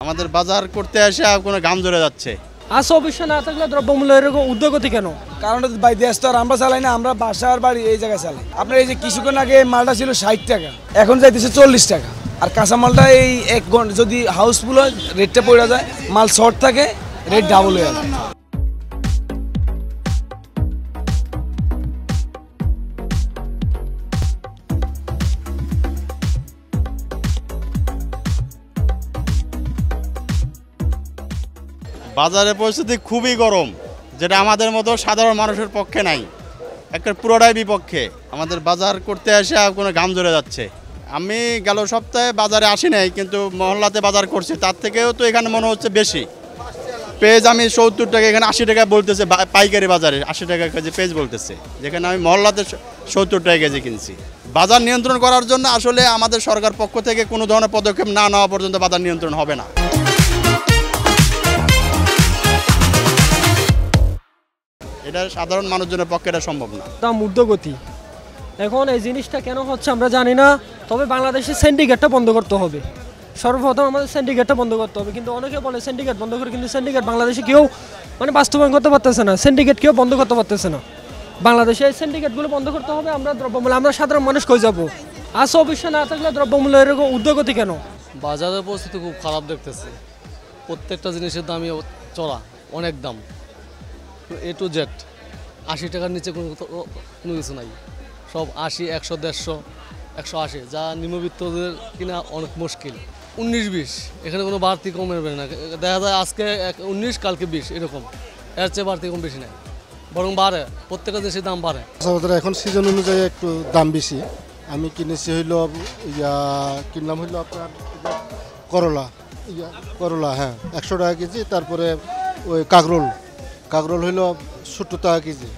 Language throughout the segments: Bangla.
আমাদের বাজার করতে এসে কোনো ঘাম ঝরে যাচ্ছে। আজ অবশ্যই না থাকলে দ্রব্যমূল্যের এরকম ঊর্ধ্বগতি কেন? কারণ ভাই দেশ তো আর আমরা চালাই না, আমরা বাসার বাড়ি এই জায়গায় চালাই। আপনার এই যে কিছুক্ষণ আগে মালটা ছিল 60 টাকা, এখন যাইতেছে 40 টাকা। আর কাঁচামালটা এই 1 ঘন্টা যদি হাউসফুল হয় রেটটা পড়ে যায়, মাল শর্ট থাকে রেট ডাবল হয়ে যায়। বাজারের পরিস্থিতি খুবই গরম, যেটা আমাদের মতো সাধারণ মানুষের পক্ষে নাই, একটা পুরোটাই বিপক্ষে। আমাদের বাজার করতে এসে কোনো ঘাম ঝরে যাচ্ছে। আমি গেল সপ্তাহে বাজারে আসি নাই, কিন্তু মহল্লাতে বাজার করছি, তার থেকেও তো এখানে মনে হচ্ছে বেশি। পেঁয়াজ আমি 70 টাকা, এখানে 80 টাকা বলতেছে পাইকারি বাজারে, 80 টাকা কেজি পেঁয়াজ বলতেছে, যেখানে আমি মহল্লাতে 70 টাকা কেজি কিনছি। বাজার নিয়ন্ত্রণ করার জন্য আসলে আমাদের সরকার পক্ষ থেকে কোনো ধরনের পদক্ষেপ না নেওয়া পর্যন্ত বাজার নিয়ন্ত্রণ হবে না। এটা সাধারণ মানুষজনের পক্ষে এটা সম্ভব না। দাম ঊর্ধ্বগতি, এখন এই জিনিসটা কেন হচ্ছে আমরা জানি না। তবে বাংলাদেশের সিন্ডিকেটটা বন্ধ করতে হবে। সর্বপ্রথম আমাদের সিন্ডিকেটটা বন্ধ করতে হবে। কিন্তু অনেকে বলে সিন্ডিকেট বন্ধ করে, কিন্তু সিন্ডিকেট বাংলাদেশে কেউ বাস্তবায়ন করতে পারতেছে না। সিন্ডিকেট কেউ বন্ধ করতে পারতেছে না। বাংলাদেশে এই সিন্ডিকেটগুলো বন্ধ করতে হবে। আমরা দ্রব্যমূল্য, আমরা সাধারণ মানুষ কই যাবো? আজ অবশ্যই না থাকলে দ্রব্যমূল্যের এরকম ঊর্ধ্বগতি কেন? বাজারের পরিস্থিতি খুব খারাপ দেখতেছে। প্রত্যেকটা জিনিসের দামই চড়া, অনেক দাম। A to Z 80 টাকার নিচে কোনো কিছু নাই। সব 80, 100, 150, 180, যা নিম্নবিত্তদের কিনা অনেক মুশকিল। 19-20 এখানে কোনো বাড়তি কমের না, দেখা যায় আজকে 19 কালকে 20 এরকম, এর চেয়ে বাড়তি কম বেশি নাই, বরং বাড়ে। প্রত্যেকটা দেশের দাম বাড়ে। এখন সিজন অনুযায়ী একটু দাম বেশি। আমি কিনেছি হইল কিনলাম হইল আপনার করলা, হ্যাঁ 100 টাকা কেজি। তারপরে ওই কাকরোল হইল 70 টাকা কেজি।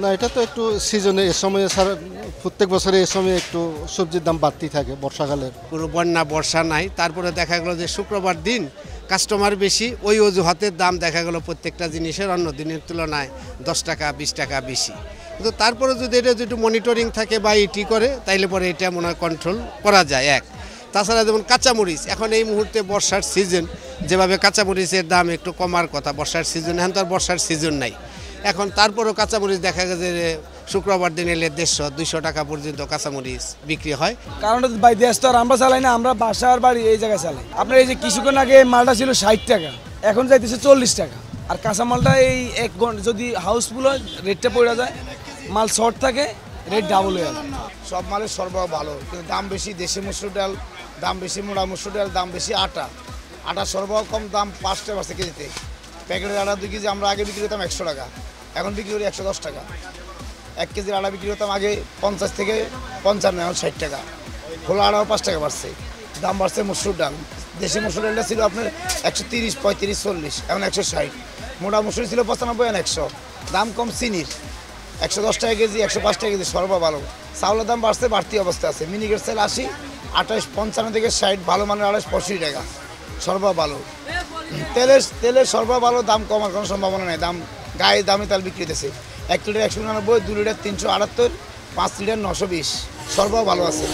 না, এটা তো একটু সিজনে এ সময়ে প্রত্যেক বছরে এ সময় একটু সবজির দাম বাড়তি থাকে বর্ষাকালের। পুরো বর্ষা নাই, তারপরে দেখা গেল যে শুক্রবার দিন কাস্টমার বেশি, ওই অজুহাতের দাম দেখা গেল প্রত্যেকটা জিনিসের অন্য দিনের তুলনায় 10 টাকা 20 টাকা বেশি। কিন্তু তারপরে যদি এটা একটু মনিটরিং থাকে বা ইটি করে, তাইলে পরে এটা মনে হয় কন্ট্রোল করা যায়। তাছাড়া যেমন কাঁচামরিচ, এখন এই মুহূর্তে বর্ষার সিজন, যেভাবে কাঁচামরিচের দাম একটু কমার কথা বর্ষার সিজন, এখন তো আর বর্ষার সিজন নাই। এখন তারপরেও কাঁচামরিচ দেখা গেছে যে শুক্রবার দিন এলে 150-200 টাকা পর্যন্ত কাঁচামরিচ বিক্রি হয়। কারণ ভাই দেশ তো আর আমরা চালাই না, আমরা বাসার বাড়ি এই জায়গায় চালাই। আপনার এই যে কিছুক্ষণ আগে মালটা ছিল 60 টাকা, এখন যাইতেছে 40 টাকা। আর কাঁচামালটা এই 1 ঘন্টা যদি হাউসফুল হয় রেটটা পড়ে যায়, মাল শর্ট থাকে রেট ডাবল হয়ে যায়। সব মালের সরবরাহ ভালো, কিন্তু দাম বেশি। দেশি মসুর ডাল দাম বেশি, মোড়া মসুর ডাল দাম বেশি। আটা সরবরাহ কম, দাম 5 টাকা বাড়ছে কেজিতে। প্যাকেটের আটা 2 কেজি আমরা আগে বিক্রি করতাম 100 টাকা, এখন বিক্রি করি 110 টাকা। 1 কেজির আটা বিক্রি করতাম আগে 50 থেকে 55, এখন 60 টাকা। খোলা আটাও 5 টাকা বাড়ছে। দাম বাড়ছে মসুর ডাল। দেশি মসুর ডালটা ছিল আপনার 130, 35, 40, এখন 160। মোটা মসুর ছিল 95, এখন 100। দাম কম চিনির, 110 টাকা কেজি, 105 টাকা কেজি, সর্ব ভালো। চাউলের দাম বাড়ছে, বাড়তি অবস্থা আছে। মিনিকেট চাল 80, 28, 55 থেকে 60, ভালো মানের 28, 65 টাকা, সর্ব ভালো। তেলের সর্ব ভালো, দাম কমার কোনো সম্ভাবনা নেই। দাম গায়ে দামে তেল বিক্রি হতেছে। 1 লিটার 199, 2 লিটার 378, 5 লিটার 920, সর্ব ভালো আছে।